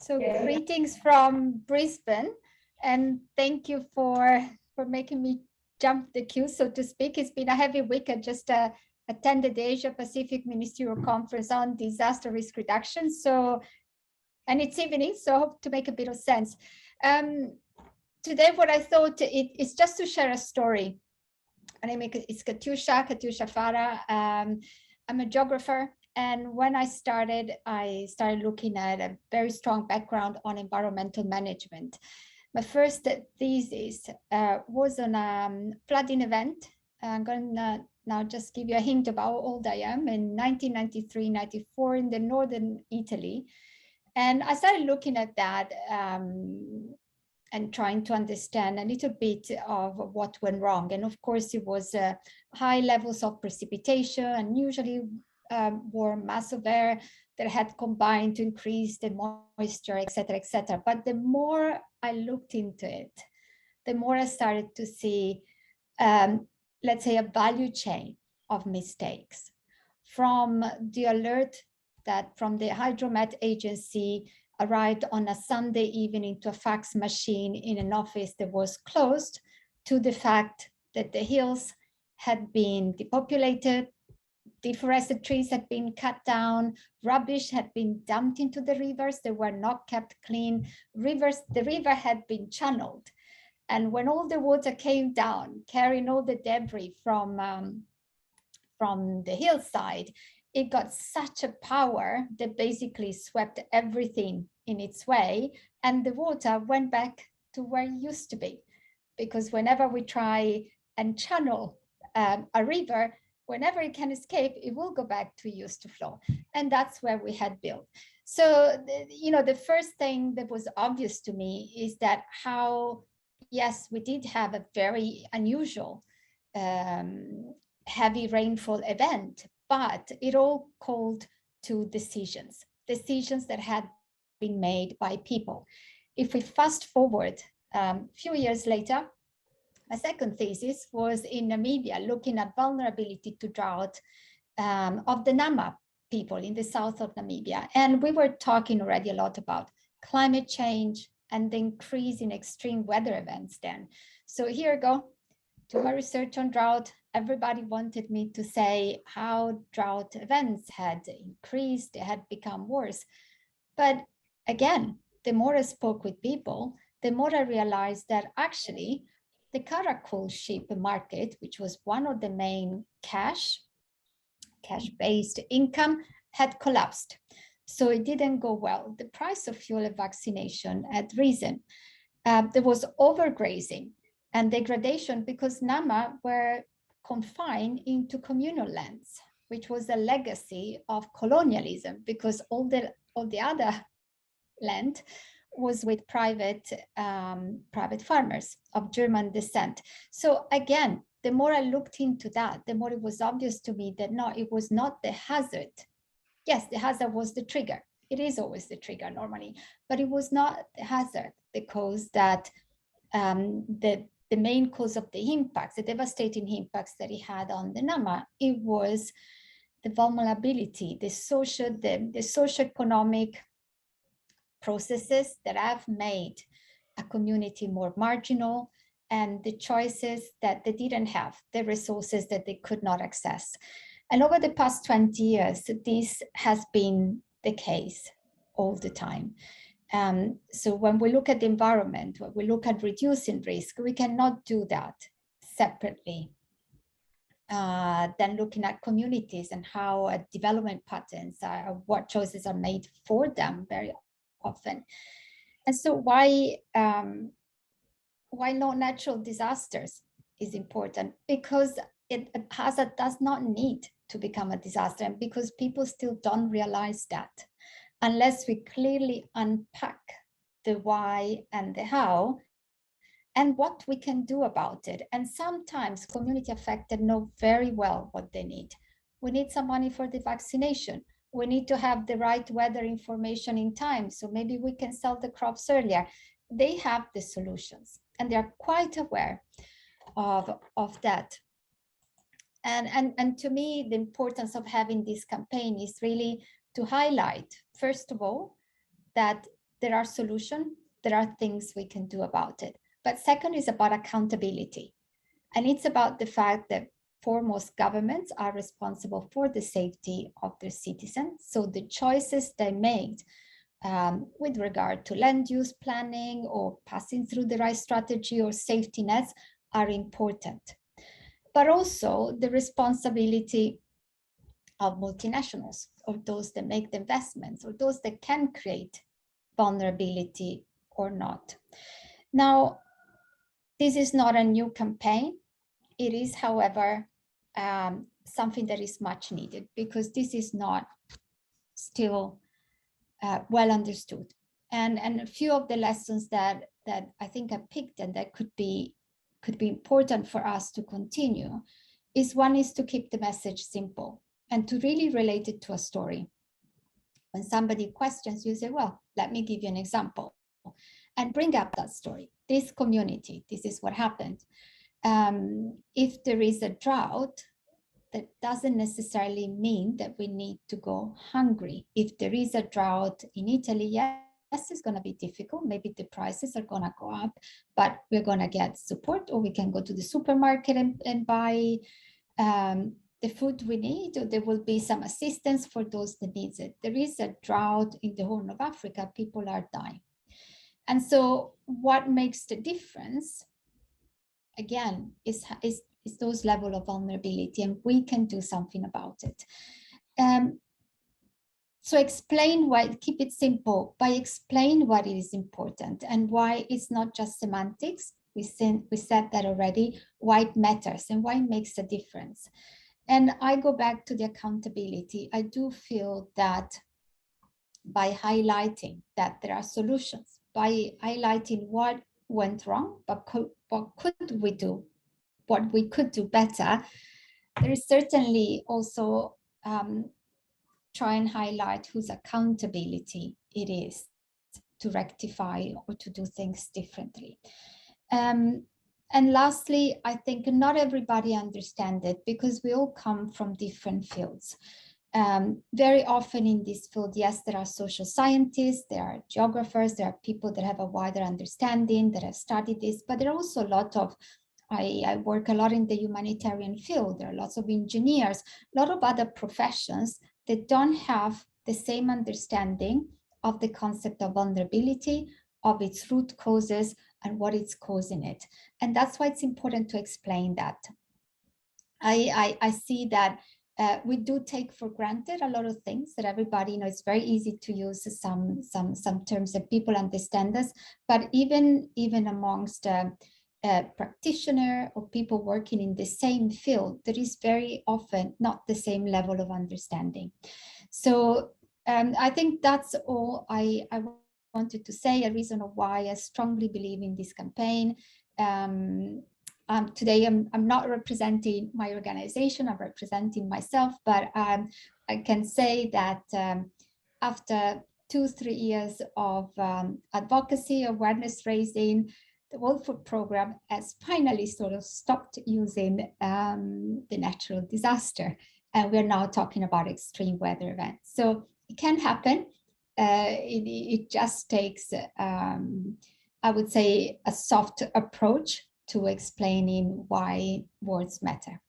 So greetings from Brisbane, and thank you for making me jump the queue, so to speak. It's been a heavy week. I just attended the Asia Pacific Ministerial Conference on Disaster Risk Reduction. And it's evening, so I hope to make a bit of sense. Today, what I thought is just to share a story. My name is Katiuscia Fara. I'm a geographer. And when I started looking at a very strong background on environmental management. My first thesis was on a flooding event. I'm going to now just give you a hint about how old I am. In 1993, 94 in the northern Italy. And I started looking at that and trying to understand a little bit of what went wrong. And of course, it was high levels of precipitation, unusually warm mass of air that had combined to increase the moisture, et cetera, But the more I looked into it, the more I started to see, let's say, a value chain of mistakes. From the alert that from the Hydromet agency arrived on a Sunday evening to a fax machine in an office that was closed, to the fact that the hills had been depopulated, deforested trees had been cut down, rubbish had been dumped into the rivers, they were not kept clean, the river had been channeled. And when all the water came down, carrying all the debris from the hillside, it got such a power that basically swept everything in its way, and the water went back to where it used to be. Because whenever we try and channel a river, whenever it can escape, it will go back to used to flow. And that's where we had built. So, the first thing that was obvious to me is that how, yes, we did have a very unusual heavy rainfall event, but it all called to decisions that had been made by people. If we fast forward a few years later, my second thesis was in Namibia, looking at vulnerability to drought of the Nama people in the south of Namibia. And we were talking already a lot about climate change and the increase in extreme weather events then. So here I go to my research on drought. Everybody wanted me to say how drought events had increased, they had become worse. But again, the more I spoke with people, the more I realized that actually the Caracol sheep market, which was one of the main cash-based income, had collapsed. So it didn't go well. The price of fuel and vaccination had risen. There was overgrazing and degradation because Nama were confined into communal lands, which was a legacy of colonialism, because all the other land was with private farmers of German descent. So again, the more I looked into that, the more it was obvious to me that no, it was not the hazard. Yes, the hazard was the trigger. It is always the trigger normally, but it was not the hazard, the cause that the main cause of the impacts, the devastating impacts that it had on the Nama, it was the vulnerability, the socioeconomic processes that have made a community more marginal, and the choices that they didn't have, the resources that they could not access. And over the past 20 years, this has been the case all the time. So when we look at the environment, when we look at reducing risk, we cannot do that separately than looking at communities and how development patterns are, what choices are made for them very often. And so why no natural disasters is important? Because a hazard does not need to become a disaster, and because people still don't realize that unless we clearly unpack the why and the how and what we can do about it. And sometimes community affected know very well what they need. We need some money for the vaccination. We need to have the right weather information in time, so maybe we can sell the crops earlier. They have the solutions, and they're quite aware of that. And to me, the importance of having this campaign is really to highlight, first of all, that there are solutions, there are things we can do about it. But second is about accountability. And it's about the fact that foremost governments are responsible for the safety of their citizens. So the choices they made with regard to land use planning or passing through the right strategy or safety nets are important. But also the responsibility of multinationals, or those that make the investments, or those that can create vulnerability or not. Now, this is not a new campaign. It is, however, something that is much needed, because this is not still well understood. And a few of the lessons that I think I picked and that could be important for us to continue is, one is to keep the message simple and to really relate it to a story. When somebody questions you, say, well, let me give you an example, and bring up that story. This community, this is what happened. If there is a drought, that doesn't necessarily mean that we need to go hungry. If there is a drought in Italy, yes, it's going to be difficult. Maybe the prices are going to go up, but we're going to get support, or we can go to the supermarket and buy the food we need, or there will be some assistance for those that need it. There is a drought in the Horn of Africa, people are dying. And so what makes the difference, again, is those level of vulnerability, and we can do something about it. So explain why, keep it simple, by explain what is important and why it's not just semantics. We said that already, why it matters and why it makes a difference. And I go back to the accountability. I do feel that by highlighting that there are solutions, by highlighting what went wrong, but what could we do, what we could do better, there is certainly also try and highlight whose accountability it is to rectify or to do things differently. And lastly, I think not everybody understands it, because we all come from different fields. Very often in this field, yes, there are social scientists, there are geographers, there are people that have a wider understanding, that have studied this, but there are also a lot of, I work a lot in the humanitarian field, there are lots of engineers, a lot of other professions that don't have the same understanding of the concept of vulnerability, of its root causes, and what it's causing it. And that's why it's important to explain that. I see that we do take for granted a lot of things that everybody, you know, it's very easy to use some terms that people understand us, but even amongst practitioner or people working in the same field, there is very often not the same level of understanding. So I think that's all I wanted to say, a reason of why I strongly believe in this campaign. Today, I'm not representing my organization, I'm representing myself, but I can say that after 2-3 years of advocacy, awareness raising, the World Food Programme has finally sort of stopped using the natural disaster. And we're now talking about extreme weather events. So it can happen. It just takes, I would say, a soft approach to explaining why words matter.